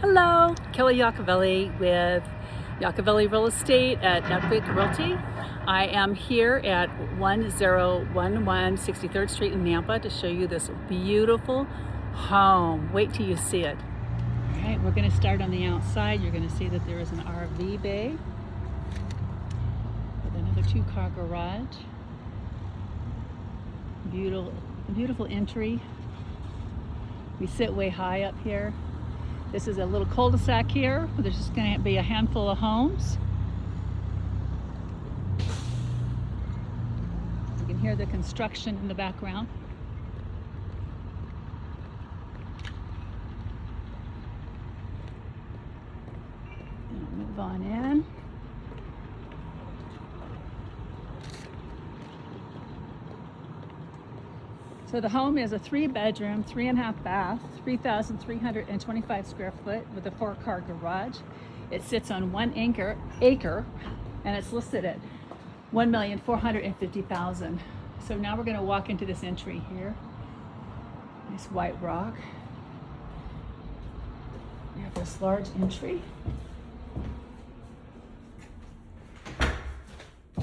Hello, Kelly Yacovelli with Yacovelli Real Estate at Buich Realty. I am here at 1011 63rd Street in Nampa to show you this beautiful home. Wait till you see it. All right, we're going to start on the outside. You're going to see that there is an RV bay with another 2-car garage. Beautiful entry. We sit way high up here. This is a little cul-de-sac here. There's just going to be a handful of homes. You can hear the construction in the background. And move on in. So the home is a 3-bedroom, 3.5 bath, 3,325 square foot with a 4-car garage. It sits on 1 acre, and it's listed at $1,450,000. So now we're going to walk into this entry here. Nice white rock. We have this large entry.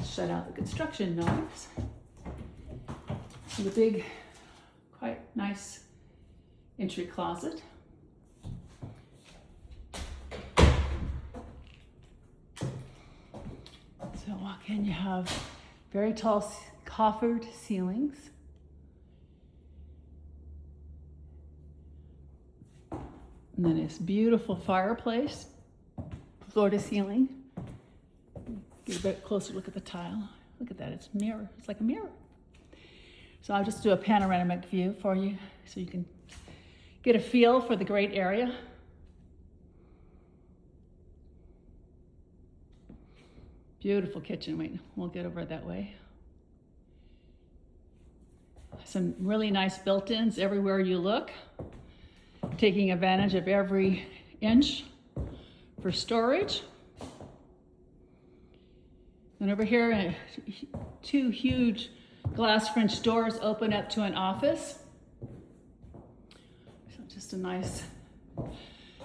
Shut out the construction noise. And the big, quite nice entry closet. So walk in, you have very tall coffered ceilings. And then this beautiful fireplace, floor to ceiling. Get a bit closer look at the tile. Look at that, it's a mirror, it's like a mirror. So I'll just do a panoramic view for you so you can get a feel for the great area. Beautiful kitchen. Wait, we'll get over it that way. Some really nice built-ins everywhere you look, taking advantage of every inch for storage. And over here, 2 huge glass French doors open up to an office. So just a nice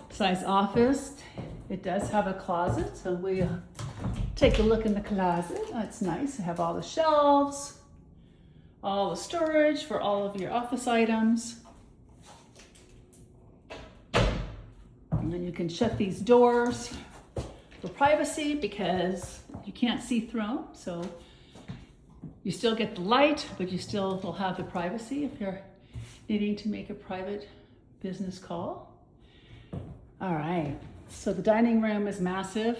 size office. It does have a closet, so we'll take a look in the closet. That's nice. They have all the shelves, all the storage for all of your office items. And then you can shut these doors for privacy because you can't see through them. So you still get the light, but you still will have the privacy if you're needing to make a private business call. All right, so the dining room is massive.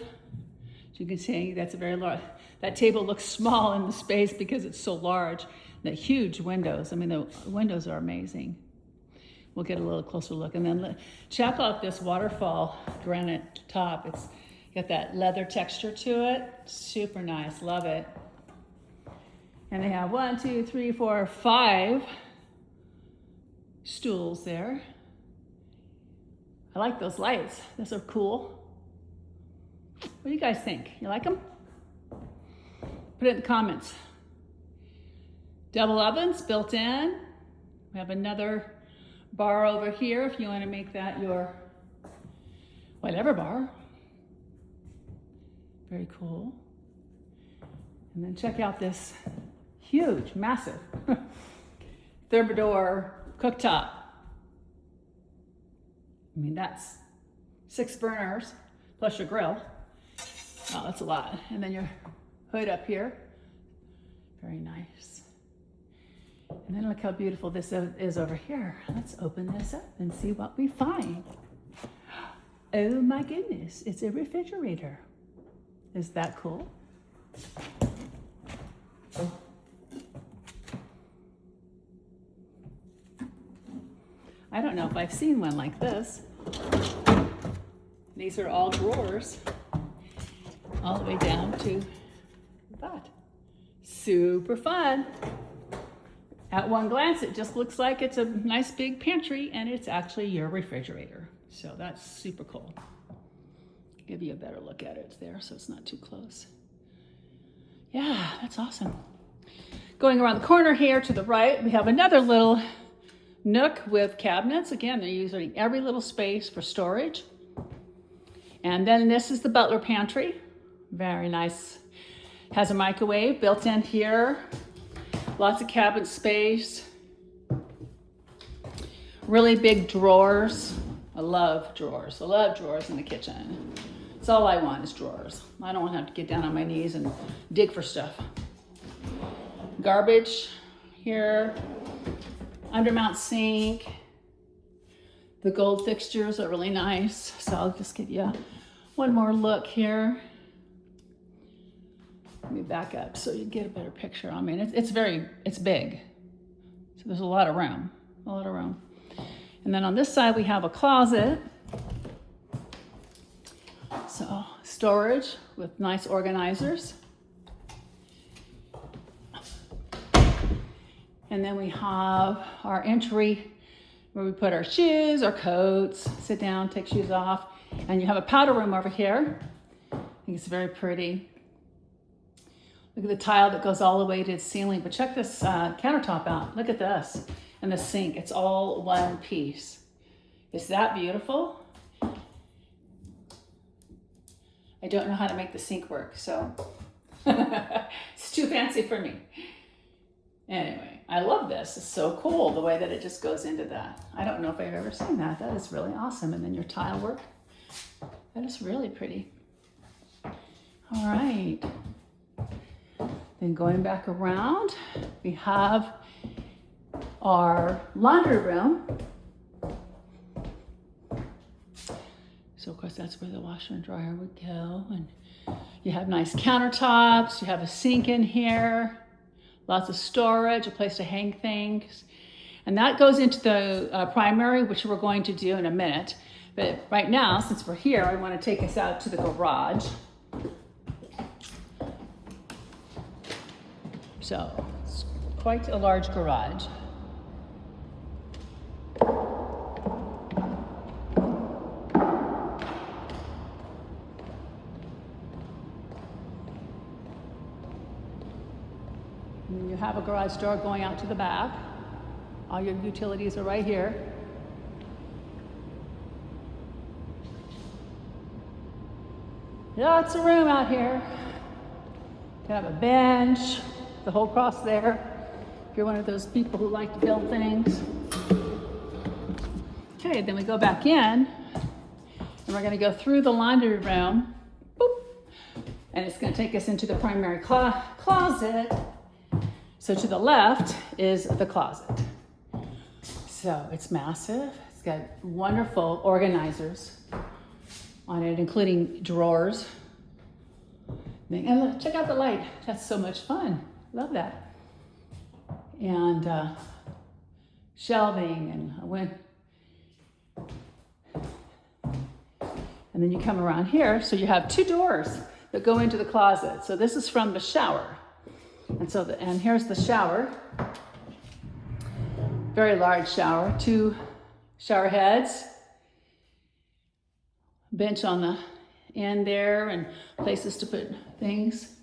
As you can see, that's a very large, that table looks small in the space because it's so large. The huge windows, I mean, the windows are amazing. We'll get a little closer look. And then check out this waterfall granite top. It's got that leather texture to it. Super nice, love it. And they have 1, 2, 3, 4, 5 stools there. I like those lights. Those are cool. What do you guys think? You like them? Put it in the comments. Double ovens built in. We have another bar over here if you want to make that your whatever bar. Very cool. And then check out this huge, massive Thermidor cooktop. I mean, that's 6 burners plus your grill. Oh, that's a lot. And then your hood up here. Very nice. And then look how beautiful this is over here. Let's open this up and see what we find. Oh my goodness, it's a refrigerator. Is that cool? I don't know if I've seen one like this. These are all drawers, all the way down to that. Super fun. At one glance, it just looks like it's a nice big pantry, and it's actually your refrigerator. So that's super cool. Give you a better look at it there so it's not too close. Yeah, that's awesome. Going around the corner here to the right, we have another little nook with cabinets. Again, they're using every little space for storage. And then this is the butler pantry. Very nice. Has a microwave built in here. Lots of cabinet space. Really big drawers. I love drawers. I love drawers in the kitchen. That's all I want is drawers. I don't want to have to get down on my knees and dig for stuff. Garbage here. Undermount sink. The gold fixtures are really nice. So I'll just give you one more look here. Let me back up so you get a better picture. I mean, it's big. So there's a lot of room, And then on this side, we have a closet. So storage with nice organizers. And then we have our entry where we put our shoes, our coats, sit down, take shoes off. And you have a powder room over here. I think it's very pretty. Look at the tile that goes all the way to the ceiling. But check this countertop out. Look at this. And the sink. It's all one piece. Is that beautiful? I don't know how to make the sink work, so it's too fancy for me. Anyway, I love this. It's so cool the way that it just goes into that. I don't know if I've ever seen that. That is really awesome. And then your tile work. That is really pretty. All right. Then going back around, we have our laundry room. So of course that's where the washer and dryer would go. And you have nice countertops, you have a sink in here, lots of storage, a place to hang things. And that goes into the primary, which we're going to do in a minute. But right now, since we're here, I want to take us out to the garage. So it's quite a large garage. And you have a garage door going out to the back. All your utilities are right here. Lots of room out here. You have a bench, the whole cross there. If you're one of those people who like to build things. Okay, then we go back in, and we're gonna go through the laundry room. Boop. And it's gonna take us into the primary closet. So to the left is the closet. So it's massive. It's got wonderful organizers on it, including drawers. And look, check out the light. That's so much fun. Love that. And shelving and then you come around here. So you have two doors that go into the closet. So this is from the shower. And here's the shower. Very large shower, 2 shower heads. Bench on the end there and places to put things.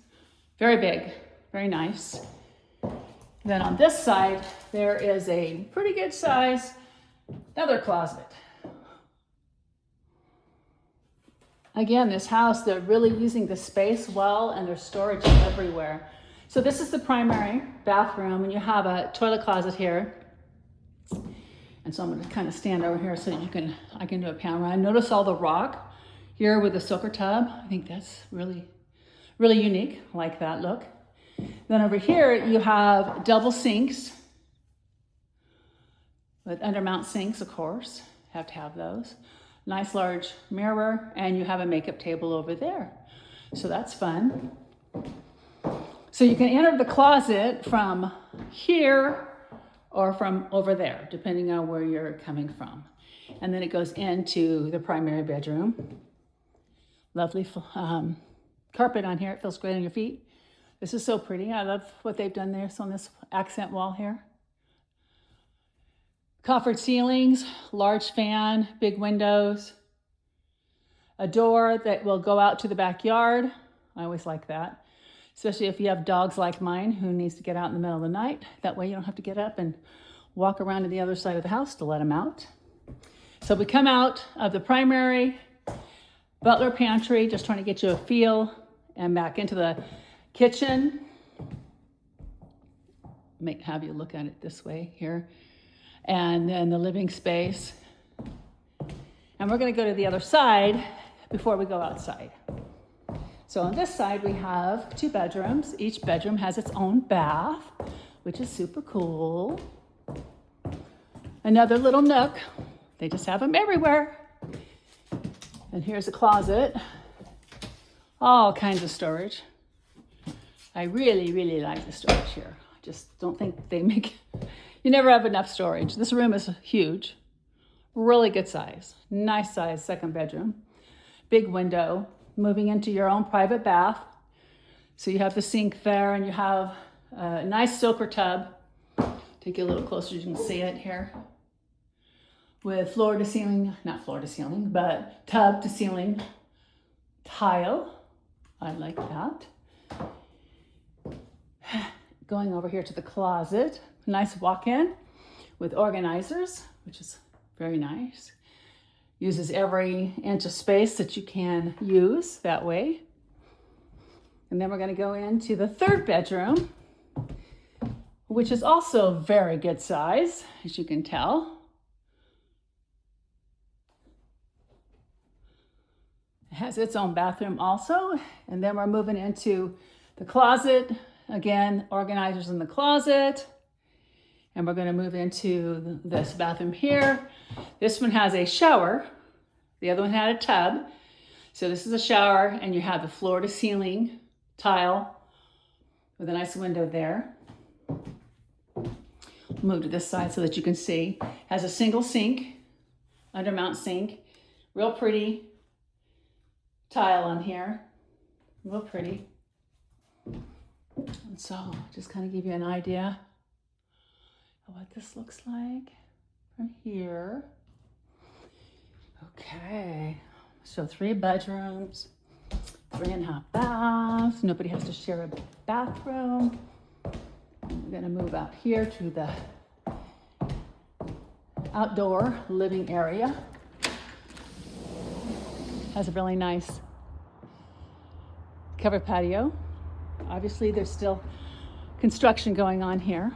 Very big, very nice. Then on this side, there is a pretty good size, another closet. Again, this house, they're really using the space well and there's storage everywhere. So this is the primary bathroom and you have a toilet closet here. And so I'm going to kind of stand over here so I can do a pan around. Notice all the rock here with the soaker tub. I think that's really, really unique. I like that look. Then over here you have double sinks with undermount sinks, of course. Have to have those. Nice large mirror, and you have a makeup table over there. So that's fun. So you can enter the closet from here or from over there, depending on where you're coming from. And then it goes into the primary bedroom. Lovely carpet on here. It feels great on your feet. This is so pretty. I love what they've done there. So on this accent wall here. Coffered ceilings, large fan, big windows. A door that will go out to the backyard. I always like that. Especially if you have dogs like mine who needs to get out in the middle of the night. That way you don't have to get up and walk around to the other side of the house to let them out. So we come out of the primary butler pantry, just trying to get you a feel, and back into the kitchen. Have you look at it this way here. And then the living space. And we're gonna go to the other side before we go outside. So on this side, we have 2 bedrooms. Each bedroom has its own bath, which is super cool. Another little nook. They just have them everywhere. And here's a closet. All kinds of storage. I really, really like the storage here. I just don't think they make, you never have enough storage. This room is huge, really good size, nice size second bedroom, big window, moving into your own private bath. So you have the sink there and you have a nice soaker tub. Take you a little closer, you can see it here. With floor to ceiling, not floor to ceiling, but tub to ceiling tile. I like that. Going over here to the closet, nice walk-in with organizers, which is very nice. Uses every inch of space that you can use that way. And then we're going to go into the 3rd bedroom, which is also very good size, as you can tell. It has its own bathroom also. And then we're moving into the closet. Again, organizers in the closet. And we're going to move into this bathroom here. This one has a shower. The other one had a tub. So this is a shower, and you have the floor to ceiling tile with a nice window there. Move to this side so that you can see. Has a single sink, undermount sink. Real pretty tile on here. Real pretty. And so just kind of give you an idea of what this looks like from here. Okay, so 3 bedrooms, 3.5 baths. Nobody has to share a bathroom. We're gonna move out here to the outdoor living area. Has a really nice covered patio. Obviously, there's still construction going on here.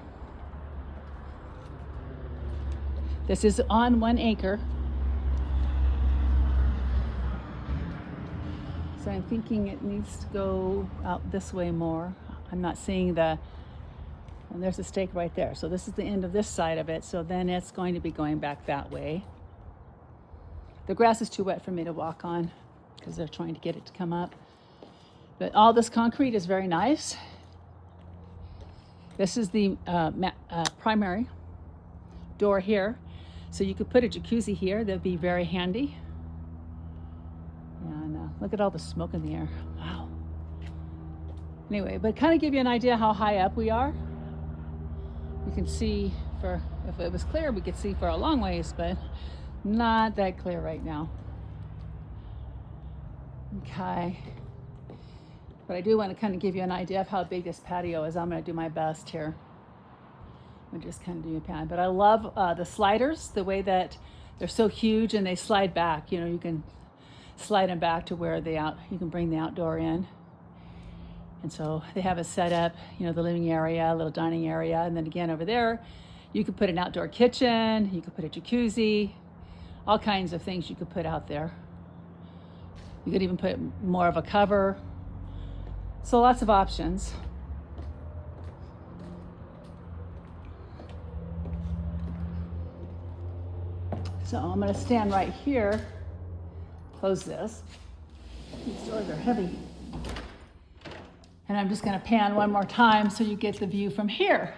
This is on 1 acre. So I'm thinking it needs to go out this way more. I'm not seeing and there's a stake right there. So this is the end of this side of it. So then it's going to be going back that way. The grass is too wet for me to walk on because they're trying to get it to come up. But all this concrete is very nice. This is the primary door here. So you could put a jacuzzi here. That'd be very handy. And look at all the smoke in the air. Wow. Anyway, but kind of give you an idea how high up we are. You can see if it was clear, we could see for a long ways, but not that clear right now. Okay. But I do want to kind of give you an idea of how big this patio is. I'm going to do my best here. I'm just kind of do a pan. But I love the sliders, the way that they're so huge and they slide back. You know, you can slide them back to where you can bring the outdoor in. And so they have it set up, you know, the living area, a little dining area. And then again over there, you could put an outdoor kitchen, you could put a jacuzzi, all kinds of things you could put out there. You could even put more of a cover. So lots of options. So I'm going to stand right here, close this. These doors are heavy. And I'm just going to pan one more time so you get the view from here.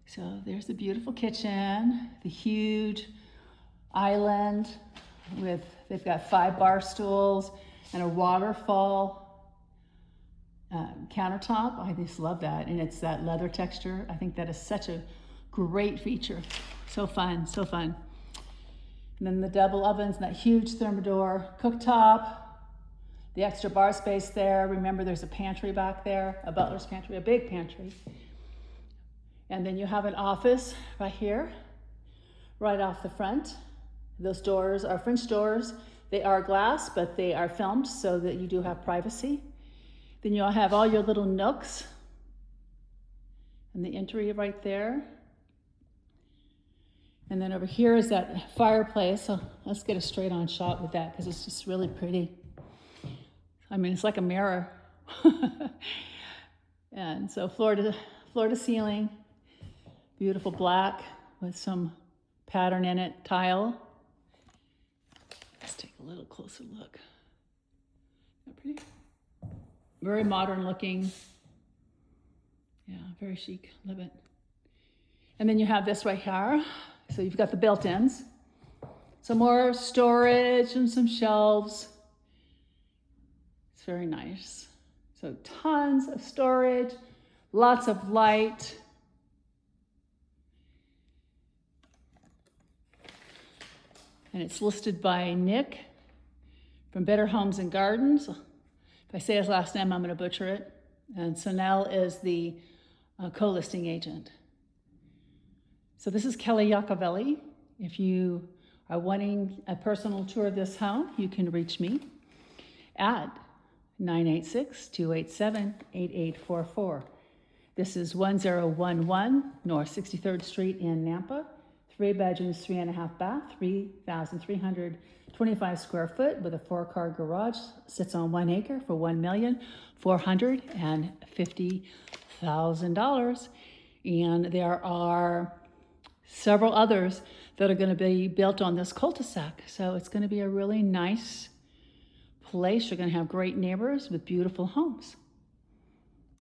So there's the beautiful kitchen, the huge island they've got 5 bar stools and a waterfall countertop. I just love that. And it's that leather texture. I think that is such a great feature. So fun, so fun. And then the double ovens and that huge Thermador cooktop, the extra bar space there. Remember, there's a pantry back there, a butler's pantry, a big pantry. And then you have an office right here, right off the front. Those doors are French doors. They are glass, but they are filmed so that you do have privacy. Then you'll have all your little nooks and the entry right there. And then over here is that fireplace. So let's get a straight on shot with that because it's just really pretty. I mean, it's like a mirror. And so floor to ceiling, beautiful black with some pattern in it, tile. Let's take a little closer look. Isn't that pretty? Very modern looking. Yeah, very chic, love it. And then you have this right here. So you've got the built-ins. Some more storage and some shelves. It's very nice. So tons of storage, lots of light. And it's listed by Nick from Better Homes and Gardens. If I say his last name, I'm going to butcher it. And Sonel is the co-listing agent. So this is Kelly Yacovelli. If you are wanting a personal tour of this home, you can reach me at 986-287-8844. This is 1011 North 63rd Street in Nampa. 3 bedrooms, 3.5 bath, 3,325 square foot with a 4-car garage. Sits on 1 acre for $1,450,000. And there are several others that are going to be built on this cul-de-sac. So it's going to be a really nice place. You're going to have great neighbors with beautiful homes.